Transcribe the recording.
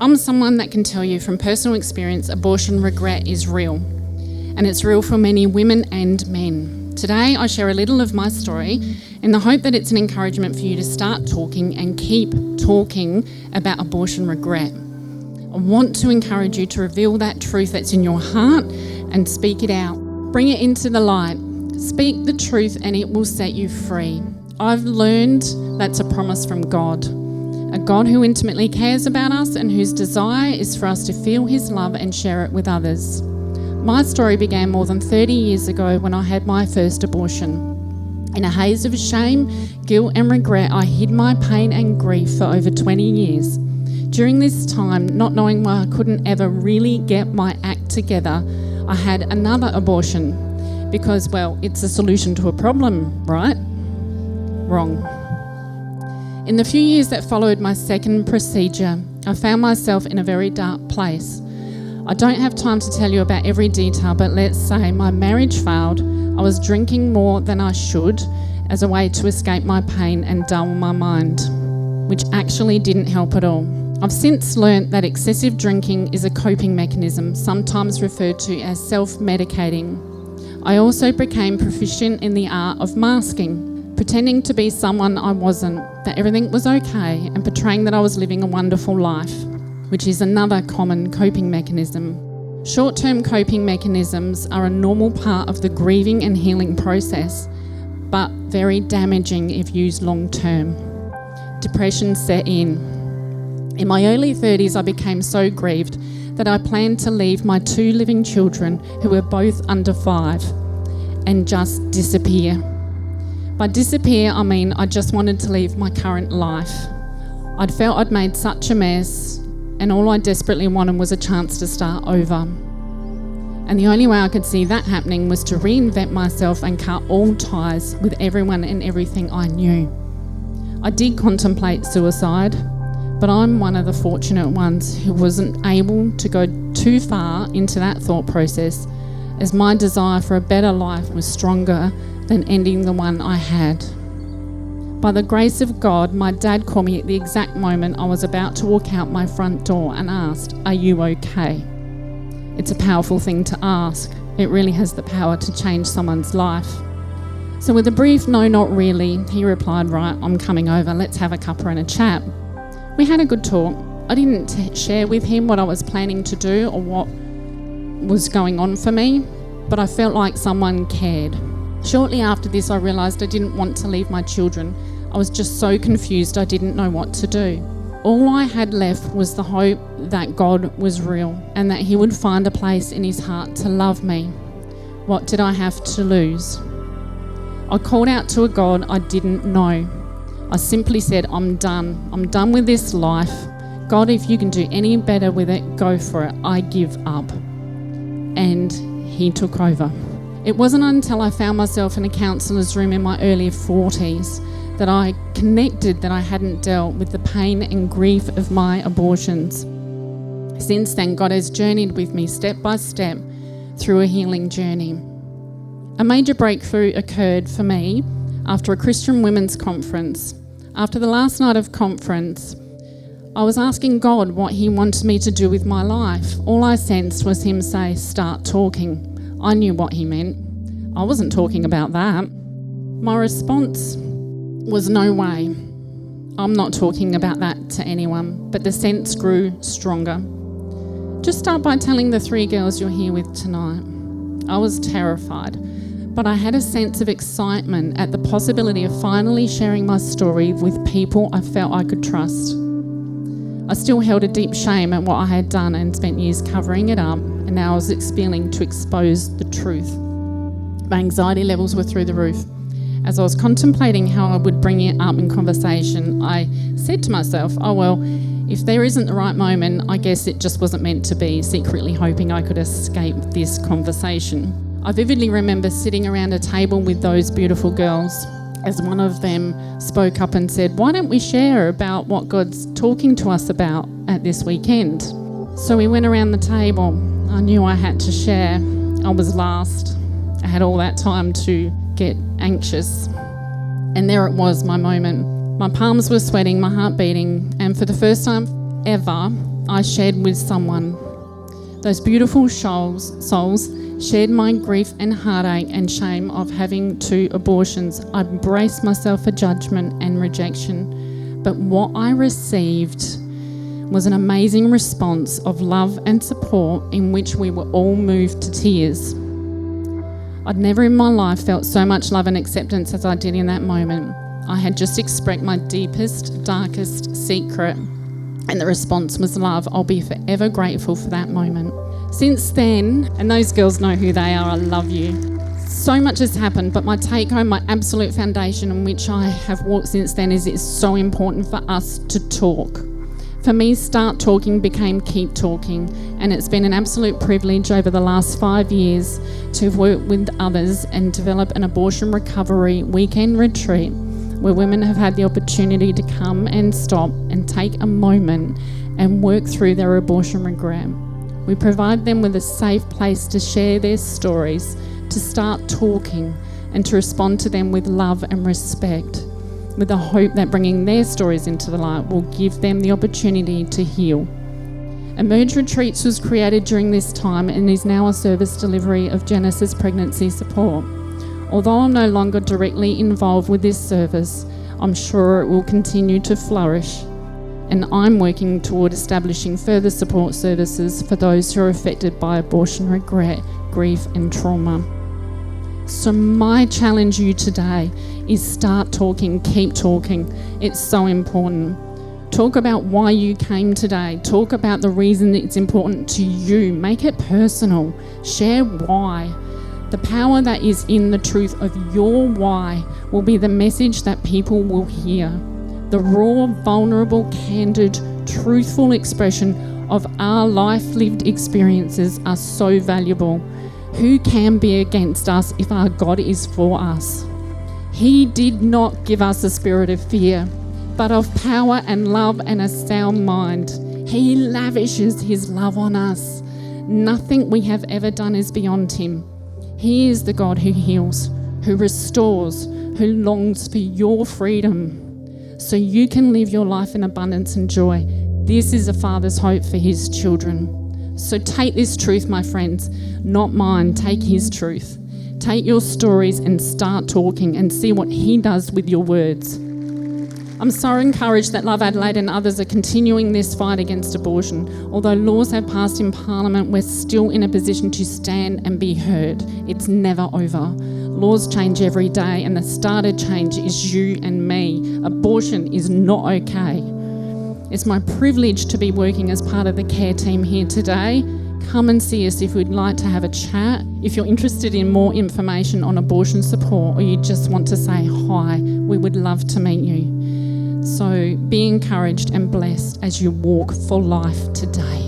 I'm someone that can tell you from personal experience abortion regret is real, and it's real for many women and men. Today I share a little of my story in the hope that it's an encouragement for you to start talking and keep talking about abortion regret. I want to encourage you to reveal that truth that's in your heart and speak it out. Bring it into the light. Speak the truth and it will set you free. I've learned that's a promise from God. A God who intimately cares about us and whose desire is for us to feel his love and share it with others. My story began more than 30 years ago when I had my first abortion. In a haze of shame, guilt and regret, I hid my pain and grief for over 20 years. During this time, not knowing why I couldn't ever really get my act together, I had another abortion because, well, it's a solution to a problem, right? Wrong. In the few years that followed my second procedure, I found myself in a very dark place. I don't have time to tell you about every detail, but let's say my marriage failed. I was drinking more than I should as a way to escape my pain and dull my mind, which actually didn't help at all. I've since learnt that excessive drinking is a coping mechanism, sometimes referred to as self-medicating. I also became proficient in the art of masking, pretending to be someone I wasn't, that everything was okay, and portraying that I was living a wonderful life, which is another common coping mechanism. Short-term coping mechanisms are a normal part of the grieving and healing process, but very damaging if used long-term. Depression set in. In my early 30s, I became so grieved that I planned to leave my 2 living children, who were both under 5, and just disappear. By disappear, I mean I just wanted to leave my current life. I'd felt I'd made such a mess, and all I desperately wanted was a chance to start over. And the only way I could see that happening was to reinvent myself and cut all ties with everyone and everything I knew. I did contemplate suicide, but I'm one of the fortunate ones who wasn't able to go too far into that thought process, as my desire for a better life was stronger than ending the one I had. By the grace of God, my dad called me at the exact moment I was about to walk out my front door and asked, "Are you okay?" It's a powerful thing to ask. It really has the power to change someone's life. So with a brief "no, not really," he replied, "Right, I'm coming over. Let's have a cuppa and a chat." We had a good talk. I didn't share with him what I was planning to do or what was going on for me, but I felt like someone cared. Shortly after this, I realised I didn't want to leave my children. I was just so confused I didn't know what to do. All I had left was the hope that God was real and that he would find a place in his heart to love me. What did I have to lose? I called out to a God I didn't know. I simply said, I'm done. I'm done with this life. God, if you can do any better with it, go for it. I give up. And he took over. It wasn't until I found myself in a counsellor's room in my early 40s that I connected that I hadn't dealt with the pain and grief of my abortions. Since then, God has journeyed with me step by step through a healing journey. A major breakthrough occurred for me after a Christian women's conference. After the last night of conference, I was asking God what he wanted me to do with my life. All I sensed was him say, "Start talking." I knew what he meant. I wasn't talking about that. My response was, "No way. I'm not talking about that to anyone," but the sense grew stronger. Just start by telling the 3 girls you're here with tonight. I was terrified, but I had a sense of excitement at the possibility of finally sharing my story with people I felt I could trust. I still held a deep shame at what I had done and spent years covering it up, and now I was feeling to expose the truth. My anxiety levels were through the roof. As I was contemplating how I would bring it up in conversation, I said to myself, "Oh well, if there isn't the right moment, I guess it just wasn't meant to be," secretly hoping I could escape this conversation. I vividly remember sitting around a table with those beautiful girls as one of them spoke up and said, "Why don't we share about what God's talking to us about at this weekend?" So we went around the table. I knew I had to share. I was last. I had all that time to get anxious. And there it was, my moment. My palms were sweating, my heart beating, and for the first time ever, I shared with someone. Those beautiful souls shared my grief and heartache and shame of having 2 abortions. I braced myself for judgment and rejection. But what I received was an amazing response of love and support in which we were all moved to tears. I'd never in my life felt so much love and acceptance as I did in that moment. I had just expressed my deepest, darkest secret, and the response was love. I'll be forever grateful for that moment. Since then, and those girls know who they are, I love you. So much has happened, but my take home, my absolute foundation on which I have walked since then is it's so important for us to talk. For me, start talking became keep talking, and it's been an absolute privilege over the last 5 years to work with others and develop an abortion recovery weekend retreat where women have had the opportunity to come and stop and take a moment and work through their abortion regret. We provide them with a safe place to share their stories, to start talking, and to respond to them with love and respect, with the hope that bringing their stories into the light will give them the opportunity to heal. Emerge Retreats was created during this time and is now a service delivery of Genesis Pregnancy Support. Although I'm no longer directly involved with this service, I'm sure it will continue to flourish, and I'm working toward establishing further support services for those who are affected by abortion regret, grief and trauma. So my challenge you today is start talking, keep talking. It's so important. Talk about why you came today. Talk about the reason it's important to you. Make it personal. Share why. The power that is in the truth of your why will be the message that people will hear. The raw, vulnerable, candid, truthful expression of our life-lived experiences are so valuable. Who can be against us if our God is for us? He did not give us a spirit of fear, but of power and love and a sound mind. He lavishes his love on us. Nothing we have ever done is beyond him. He is the God who heals, who restores, who longs for your freedom so you can live your life in abundance and joy. This is a father's hope for his children. So take this truth, my friends, not mine. Take his truth. Take your stories and start talking and see what he does with your words. I'm so encouraged that Love Adelaide and others are continuing this fight against abortion. Although laws have passed in Parliament, we're still in a position to stand and be heard. It's never over. Laws change every day, and the start of change is you and me. Abortion is not okay. It's my privilege to be working as part of the care team here today. Come and see us if you'd like to have a chat. If you're interested in more information on abortion support, or you just want to say hi, we would love to meet you. So be encouraged and blessed as you walk for life today.